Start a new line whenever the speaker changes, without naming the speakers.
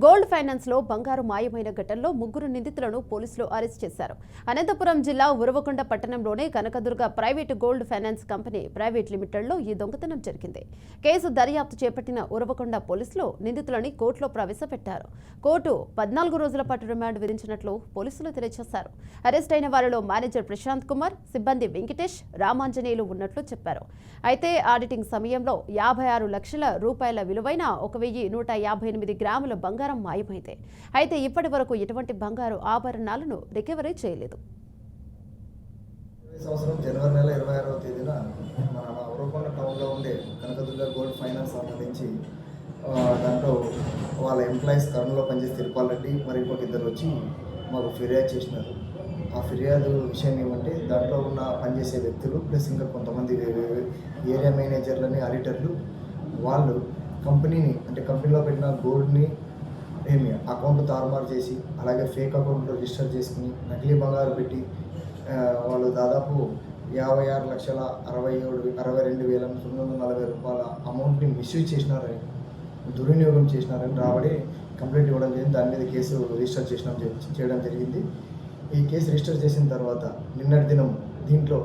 Gold finance లో బంగారు మాయమైన ఘటనలో ముగ్గురు నిందితులను పోలీసులు అరెస్ట్ చేశారు. అనంతపురం జిల్లా ఉరవకొండ పట్టణంలోని Kanakadurga private gold finance company private limited లో ఈ దొంగతనం జరిగింది. కేసు దర్యాప్తు చేపట్టిన ఉరవకొండ పోలీసులు నిందితులని కోర్టులో ప్రవేశపెట్టారు. కోర్టు 14 రోజుల పాటు రిమాండ్ విధించినట్లు పోలీసులు తెలియజేశారు. అరెస్ట్ అయిన వారిలో మేనేజర్ ప్రశాంత్ కుమార్, సిబ్బంది వెంకటేష్, రామాంజనేయులు ఉన్నట్లు చెప్పారు. అయితే ఆడిటింగ్ సమయంలో 56 లక్షల రూపాయల విలువైన 1158 గ్రాముల బంగారం మాయమైంది. అయితే ఇప్పటి వరకు ఎటువంటి బంగారు ఆభరణాలను రికవరీ చేయలేదు.
సంవత్సరం జనవరి నెల 26వ తేదీన మన ఉరవకొండ టౌన్లో ఉండే కనకదుర్గ గోల్డ్ ఫైనాన్స్ సంబంధించి దాంట్లో వాళ్ళ ఎంప్లాయీస్ కర్నూలులో పనిచేసే తిరుపాల్ రెడ్డి మరి ఇంకొక ఇద్దరు వచ్చి మాకు ఫిర్యాదు చేసినారు. ఆ ఫిర్యాదు విషయం ఏమంటే దాంట్లో ఉన్న పనిచేసే వ్యక్తులు ప్లస్ ఇంకా కొంతమంది ఏరియా మేనేజర్లని ఆడిటర్లు వాళ్ళు కంపెనీని అంటే కంపెనీలో పెట్టిన గోల్డ్ని అకౌంట్ తారుమారు చేసి అలాగే ఫేక్ అకౌంట్లో రిజిస్టర్ చేసుకుని నకిలీ బంగారు పెట్టి వాళ్ళు దాదాపు 56,62,940 రూపాయల అమౌంట్ని మిస్యూజ్ చేసినారని, దుర్వినియోగం చేసినారని రాబడి కంప్లైంట్ ఇవ్వడం జరిగింది. దాని మీద కేసు రిజిస్టర్ చేయడం జరిగింది. ఈ కేసు రిజిస్టర్ చేసిన తర్వాత నిన్నటి దినం దీంట్లో